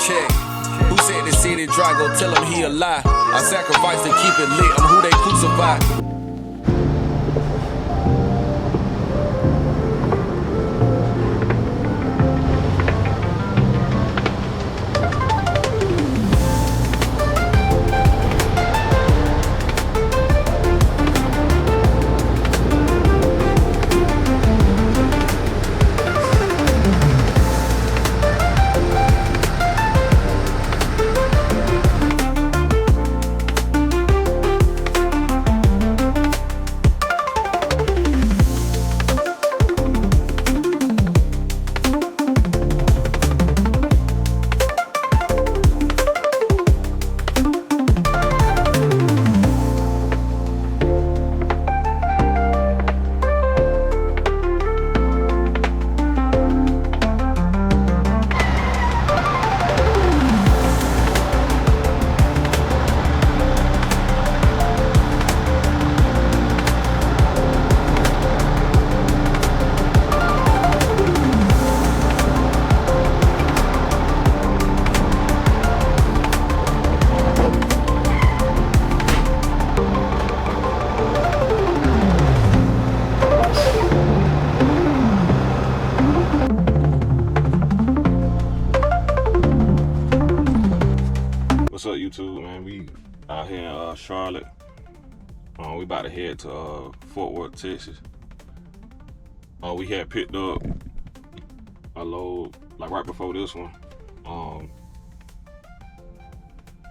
check. Who said the city dry? Go tell him he a lie. I sacrifice to keep it lit. I'm who they crucify. What's up, YouTube, man? We out here in Charlotte. We about to head to Fort Worth, Texas. We had picked up a load like right before this one.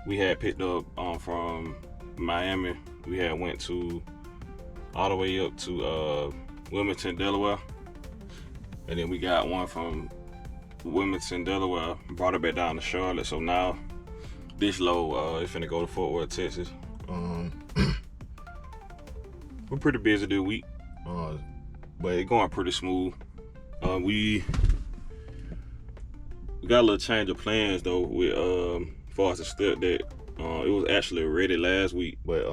We had picked up from Miami. We had went to all the way up to Wilmington, Delaware, and then we got one from Wilmington, Delaware, brought it back down to Charlotte. So now this load is finna go to Fort Worth, Texas. We're pretty busy this week, but it's going pretty smooth. We got a little change of plans though with as far as the step deck. It was actually ready last week, but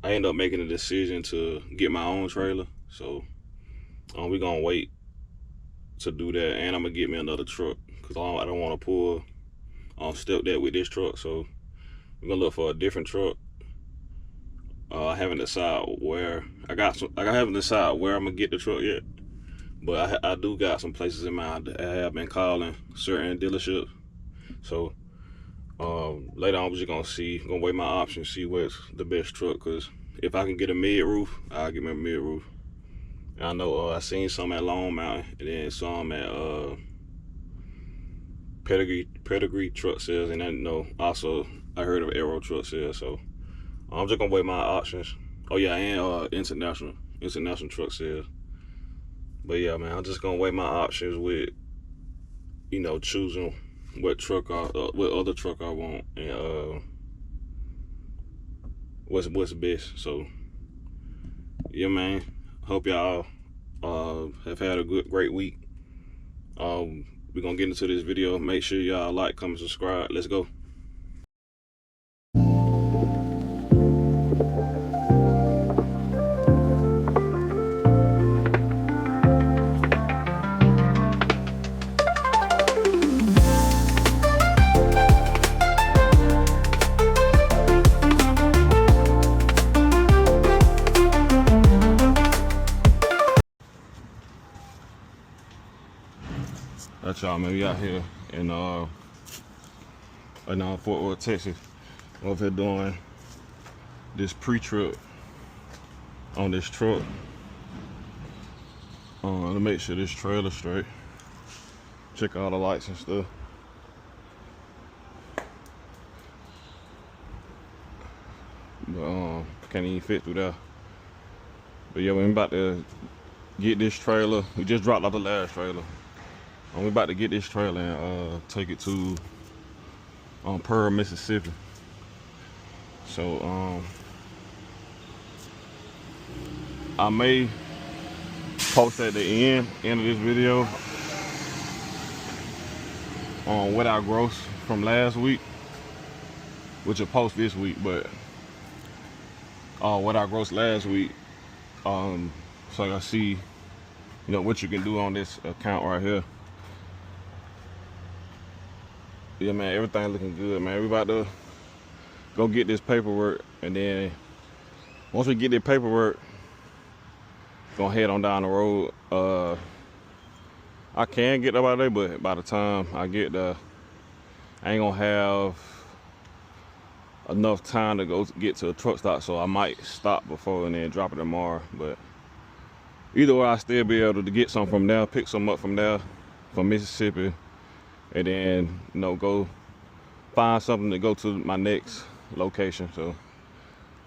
I ended up making a decision to get my own trailer. So we're gonna wait to do that, and I'm gonna get me another truck because I don't want to pull step deck with this truck. So we're gonna look for a different truck. I haven't decided where. I haven't decided where I'm gonna get the truck yet, but I do got some places in mind. I have been calling certain dealerships. So later on, I'm just gonna weigh my options, see what's the best truck. Cause if I can get a mid roof, I'll get me a mid roof. And I know I seen some at Long Mountain, and then some at Pedigree truck sales, and I know also I heard of Arrow truck sales. So I'm just gonna weigh my options. Oh yeah, and international truck sales. But yeah, man, I'm just gonna weigh my options with, you know, choosing what other truck I want, and what's best. So yeah, man, hope y'all have had a great week. We're gonna get into this video. Make sure y'all like, comment, subscribe. Let's go. That's y'all, man. We out here in Fort Worth, Texas. Over here doing this pre-trip on this truck. To make sure this trailer's straight. Check all the lights and stuff. But can't even fit through there. But yeah, we're about to get this trailer. We just dropped off the last trailer. We're about to get this trailer and take it to Pearl, Mississippi. So I may post at the end of this video on what I grossed from last week, which will post this week, but what I grossed last week, so I see, you know, what you can do on this account right here. yeah, man, everything looking good, man. We about to go get this paperwork, and then once we get this paperwork, gonna head on down the road. I can get up out there, but by the time I get there, I ain't gonna have enough time to go get to a truck stop, so I might stop before and then drop it tomorrow. But either way, I still be able to get some from there, pick some up from there, from Mississippi, and then, you know, go find something to go to my next location. So,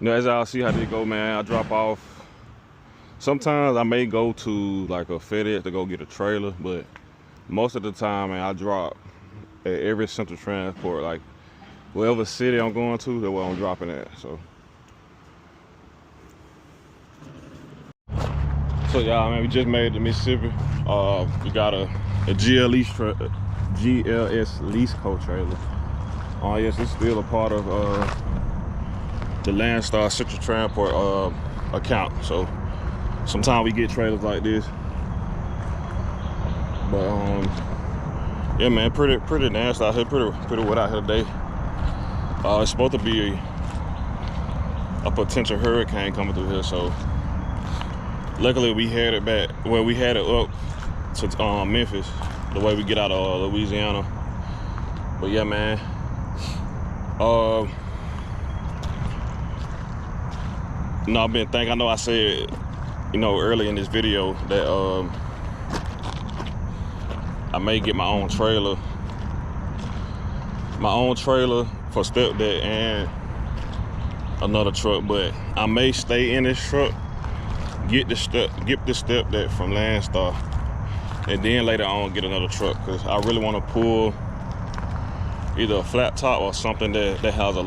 you know, as I'll see how they go, man, I drop off. Sometimes I may go to like a FedEx to go get a trailer, but most of the time, man, I drop at every central transport, like whatever city I'm going to, that's where I'm dropping at. So y'all, man, we just made it to Mississippi. We got a GLS lease coach trailer. Yes, it's still a part of the Landstar Central Transport account. So sometimes we get trailers like this. But yeah, man, pretty nasty out here, pretty wet out here today. It's supposed to be a potential hurricane coming through here, so luckily we had it back. Well, we had it up to Memphis, the way we get out of Louisiana. But yeah, man. You know, I've been thinking. I know I said, you know, early in this video that I may get my own trailer for step deck and another truck, but I may stay in this truck, get the step deck from Landstar, and then later on get another truck, because I really want to pull either a flat top or something that has a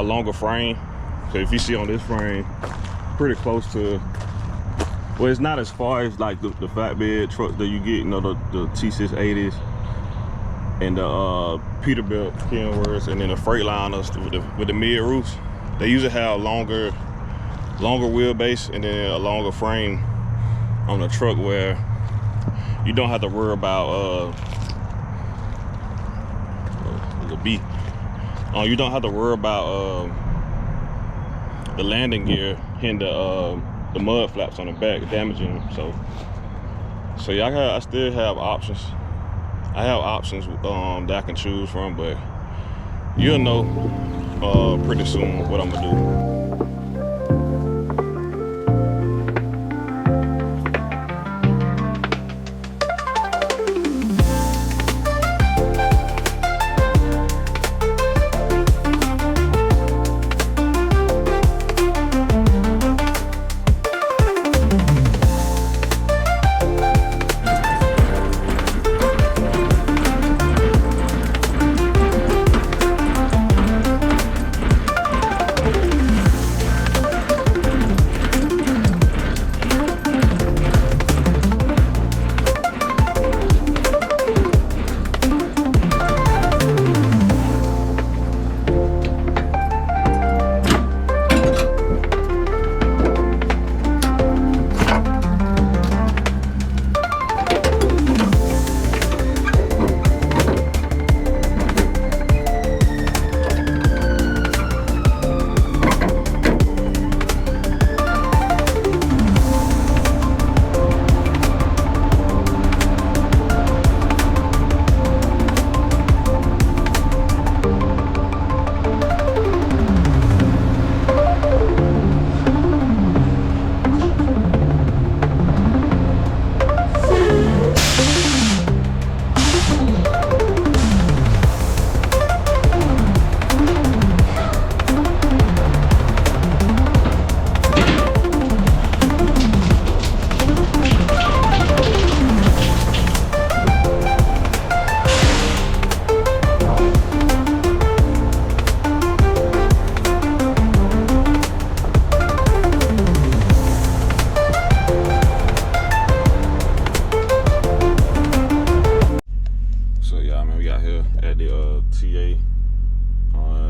longer frame. So if you see on this frame, pretty close to, well, it's not as far as like the flatbed trucks that you get, you know, the T680s and the Peterbilt Kenworths, and then the Freightliners with the mid roofs. They usually have longer wheelbase and then a longer frame on the truck, where you don't have to worry about you don't have to worry about the landing gear hitting the mud flaps on the back, damaging them. So yeah, I still have options. I have options that I can choose from, but you'll know pretty soon what I'm gonna do.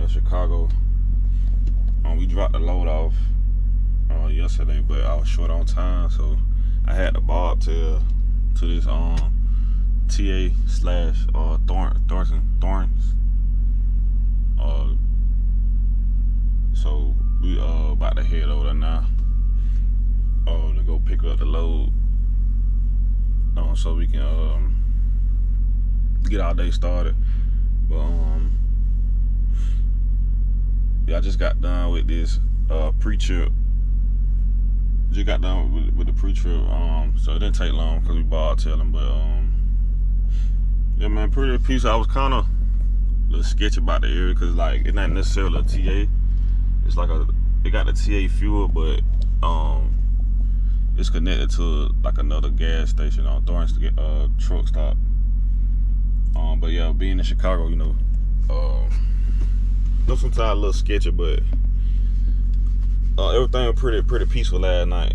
Chicago. We dropped the load off yesterday, but I was short on time, so I had to bob to this TA slash Thorns. So we about to head over there now. To go pick up the load. So we can get our day started. But yeah, I just got done with this pre-trip. Just got done with the pre-trip. So it didn't take long because we bought tailing. But yeah, man, pretty peaceful. I was kind of a little sketchy about the area because like it's not necessarily a TA. It's like it got the TA fuel, but it's connected to like another gas station on Thorns to get truck stop. But yeah, being in Chicago, you know, sometimes a little sketchy, but everything was pretty peaceful last night.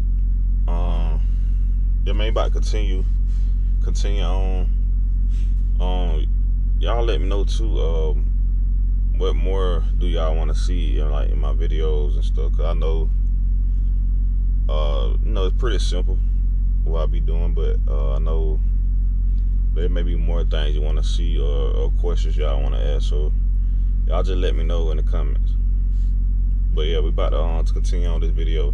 Yeah, man, about to continue on. Y'all let me know too. What more do y'all want to see, you know, like in my videos and stuff? Cause I know, you know, it's pretty simple what I be doing, but I know there may be more things you want to see or questions y'all want to ask. So y'all just let me know in the comments. But yeah, we about to continue on this video.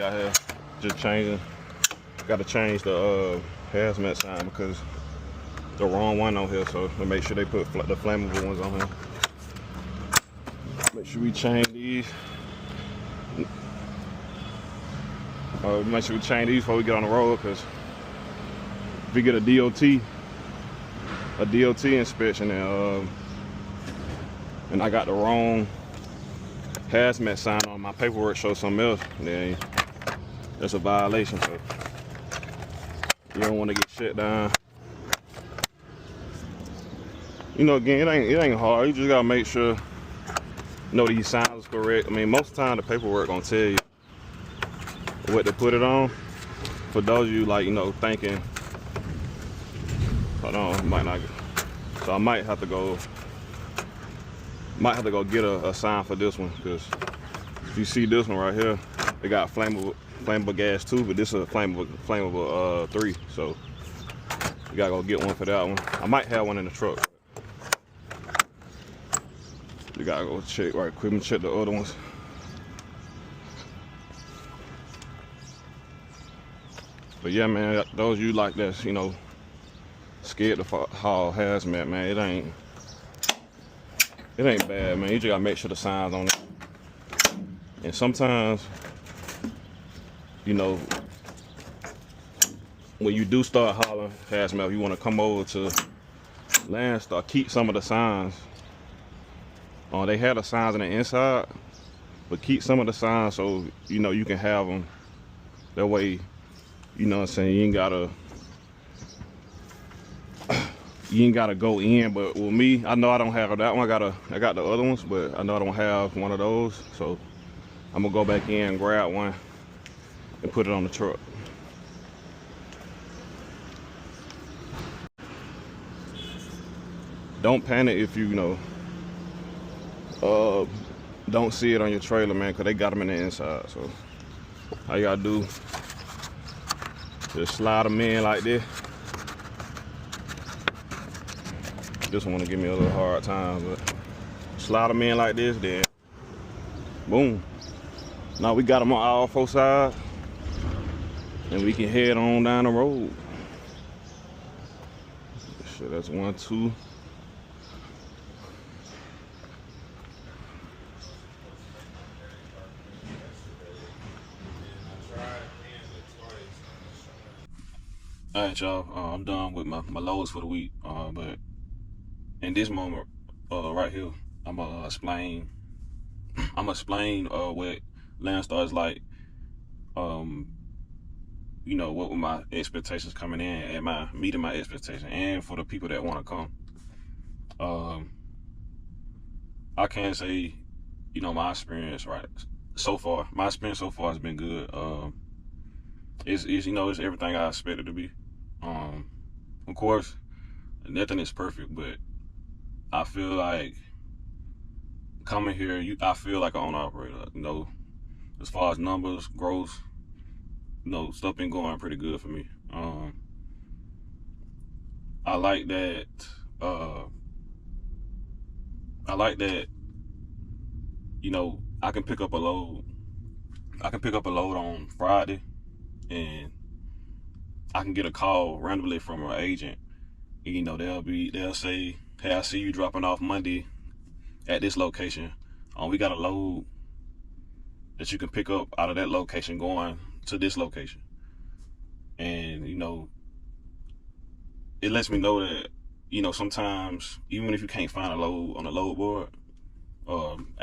Out here just changing. Got to change the hazmat sign because the wrong one on here, so to make sure they put the flammable ones on here. Make sure we change these. Make sure we change these before we get on the road, because if we get a DOT inspection and I got the wrong hazmat sign on my paperwork, shows something else, then that's a violation. So you don't want to get shut down. You know, again, it ain't hard. You just gotta make sure, you know, these signs is correct. I mean, most of the time the paperwork gonna tell you what to put it on. For those of you, like, you know, thinking, hold on, might not. So I might have to go get a sign for this one, because if you see this one right here, They got flammable gas too, but this is a flammable 3. So we gotta go get one for that one. I might have one in the truck. We gotta go check right quick and check the other ones. But yeah, man, those of you like that's, you know, scared to haul hazmat, man, it ain't bad, man. You just gotta make sure the signs on it. And sometimes, you know, when you do start hauling hazmat, you want to come over to Landstar, keep some of the signs. They had the signs on the inside, but keep some of the signs so you know you can have them. That way, you know what I'm saying, you ain't gotta go in. But with me, I know I don't have that one. I got the other ones, but I know I don't have one of those. So I'm gonna go back in and grab one and put it on the truck. Don't panic if you know don't see it on your trailer, man, because they got them in the inside. So all you gotta do, just slide them in like this. This one wanna give me a little hard time, but slide them in like this, then boom. Now we got them on all 4 sides, and we can head on down the road. Shit, that's 1, 2. Alright, y'all, I'm done with my loads for the week, but in this moment right here, I'm gonna explain what Landstar is like, you know, what were my expectations coming in and meeting my expectations, and for the people that want to come. I can say, you know, my experience so far has been good. It's you know, it's everything I expected to be. Of course, nothing is perfect, but I feel like coming here, I feel like an owner operator. You know, as far as numbers, growth, you know, stuff been going pretty good for me. I like that. You know, I can pick up a load. On Friday, and I can get a call randomly from an agent. You know, they'll say, "Hey, I see you dropping off Monday at this location. We got a load that you can pick up out of that location going to this location." And you know, it lets me know that, you know, sometimes even if you can't find a load on the load board, some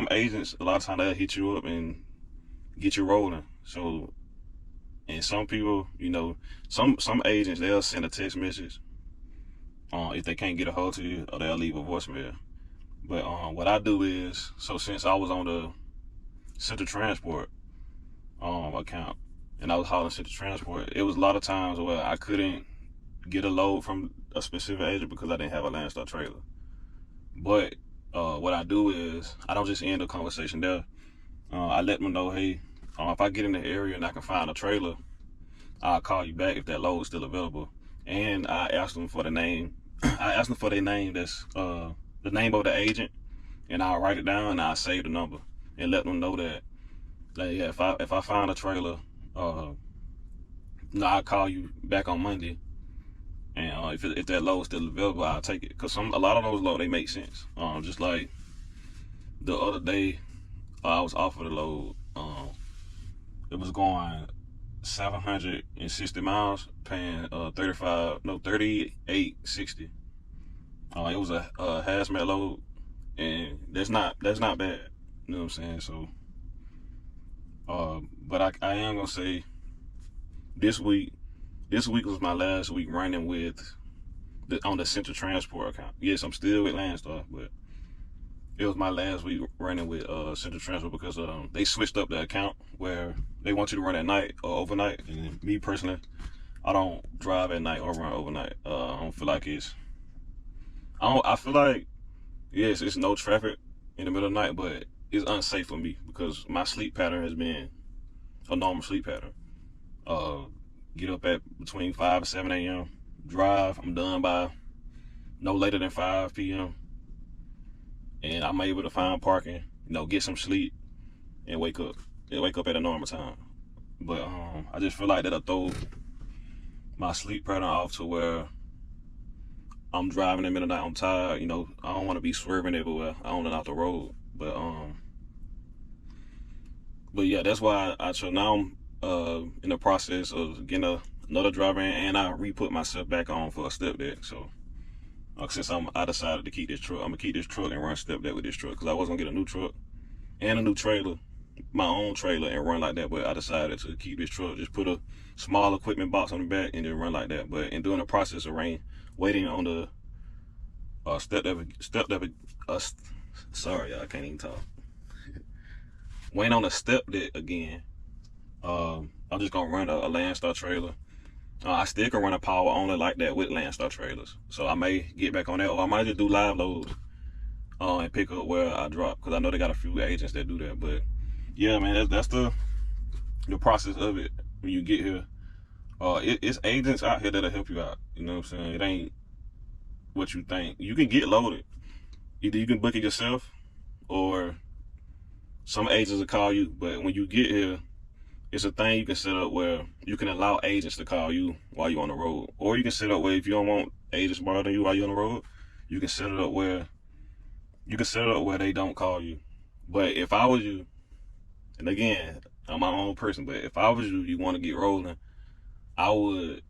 agents a lot of times they'll hit you up and get you rolling. So, and some people, you know, some agents, they'll send a text message if they can't get a hold of you, or they'll leave a voicemail. But what I do is, so since I was on the Central Transport account, and I was hauling Central Transport, it was a lot of times where I couldn't get a load from a specific agent because I didn't have a Landstar trailer. But what I do is, I don't just end the conversation there. I let them know, hey, if I get in the area and I can find a trailer, I'll call you back if that load is still available. And I asked them for the name. I asked them for their name. That's the name of the agent, and I'll write it down and I'll save the number and let them know that, like, yeah, if I find a trailer, I'll call you back on Monday. And if that load is still available, I'll take it. Cause a lot of those loads, they make sense. Just like the other day, I was offered a load. It was going 760 miles, paying $38.60. It was a hazmat load, and that's not bad. You know what I'm saying? So, but I am gonna say, this week was my last week running on the Central Transport account. Yes, I'm still with Landstar, but it was my last week running with Central Transport because they switched up the account where they want you to run at night or overnight. And me personally, I don't drive at night or run overnight. I don't feel like I feel like, yes, it's no traffic in the middle of the night, but it's unsafe for me because my sleep pattern has been a normal sleep pattern. Get up at between 5 and 7 a.m. Drive. I'm done by no later than 5 p.m. And I'm able to find parking, get some sleep, and wake up. And wake up at a normal time. But I just feel like that'll throw my sleep pattern off to where I'm driving in the middle of the night, I'm tired, I don't want to be swerving everywhere. I don't know out the road. But yeah, that's why now I'm in the process of getting another driver in, and I re-put myself back on for a step deck. So since I decided to keep this truck, I'm gonna keep this truck and run step deck with this truck, because I was gonna get a new truck and a new trailer, my own trailer, and run like that. But I decided to keep this truck, just put a small equipment box on the back and then run like that. But in doing the process of waiting on the sorry, y'all, I can't even talk. Waiting on the step deck again. I'm just gonna run a Landstar trailer. I still can run a power only like that with Landstar trailers. So I may get back on that, or I might just do live loads and pick up where I drop, because I know they got a few agents that do that. But yeah, man, that's the process of it when you get here. It's agents out here that'll help you out. You know what I'm saying? It ain't what you think. You can get loaded. Either you can book it yourself, or some agents will call you. But when you get here, it's a thing you can set up where you can allow agents to call you while you're on the road. Or you can set up where if you don't want agents bothering you while you're on the road, you can set it up where they don't call you. But if I was you, and again, I'm my own person, but if I was you, you want to get rolling, I would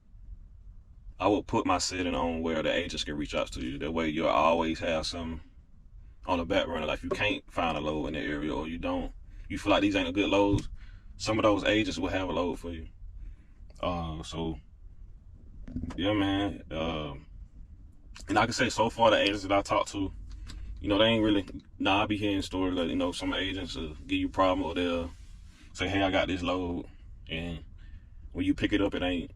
put my setting on where the agents can reach out to you. That way you'll always have some on the back burner. Like if you can't find a load in the area, or you feel like these ain't a good loads, some of those agents will have a load for you. So yeah, man. And I can say so far the agents that I talked to, they ain't really, I be hearing stories that, some agents will give you a problem, or they'll say, hey, I got this load, and when you pick it up, it ain't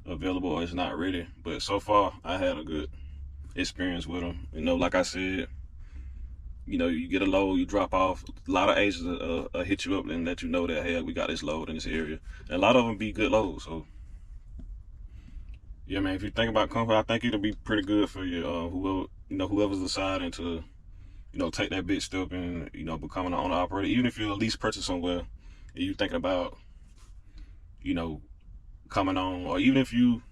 available, or it's not ready. But so far, I had a good experience with them. Like I said, you get a load, you drop off. A lot of agents will hit you up and let you know that, hey, we got this load in this area. And a lot of them be good loads. So yeah, man, if you think about company, I think it'll be pretty good for you. Whoever's deciding to, take that big step and, becoming an owner operator. Even if you at least purchase somewhere and you thinking about, coming on, or even if you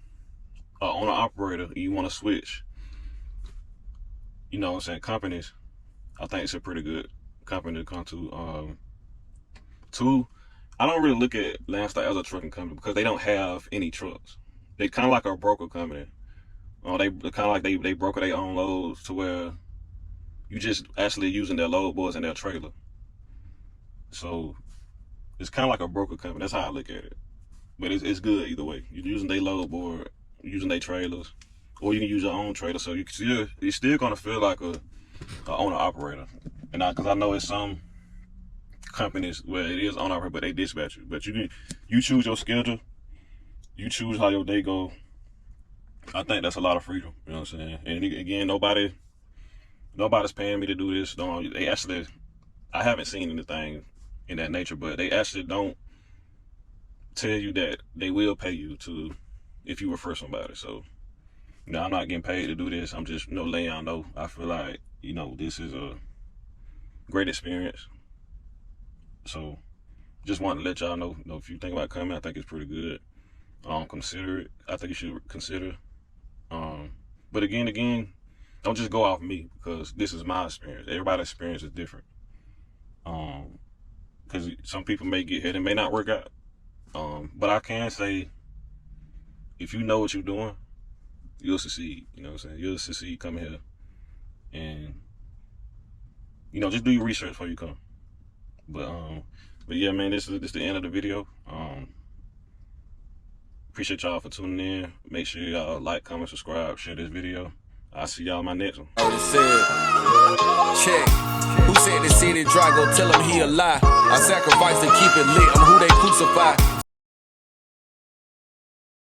are owner operator and you want to switch, companies, I think it's a pretty good company to come to. I don't really look at Landstar as a trucking company, because they don't have any trucks. They kind of like a broker company. They kind of like they broker their own loads, to where you just actually using their load boards and their trailer. So it's kind of like a broker company. That's how I look at it. But it's good either way. You're using their load board, using their trailers, or you can use your own trailer. So you're still gonna feel like a owner operator. And because I know it's some companies where it is owner operator, but they dispatch you. But you choose your schedule. You choose how your day go. I think that's a lot of freedom. You know what I'm saying? And again, nobody's paying me to do this. I haven't seen anything in that nature, but they actually don't tell you that they will pay you if you refer somebody. So, I'm not getting paid to do this. I'm just, letting y'all know. I feel like, this is a great experience. So, just wanted to let y'all know, if you think about coming, I think it's pretty good. Consider it. I think you should consider. But again, don't just go off me, because this is my experience. Everybody's experience is different. Because some people may get hit and it may not work out. But I can say, if you know what you're doing, you'll succeed. You know what I'm saying? You'll succeed coming here. And, just do your research before you come. But yeah, man, this is the end of the video. Appreciate y'all for tuning in. Make sure y'all like, comment, subscribe, share this video. I'll see y'all in my next one. Check. Who said the city dry? Go tell him he a lie. I sacrifice to keep it lit. I'm who they crucify.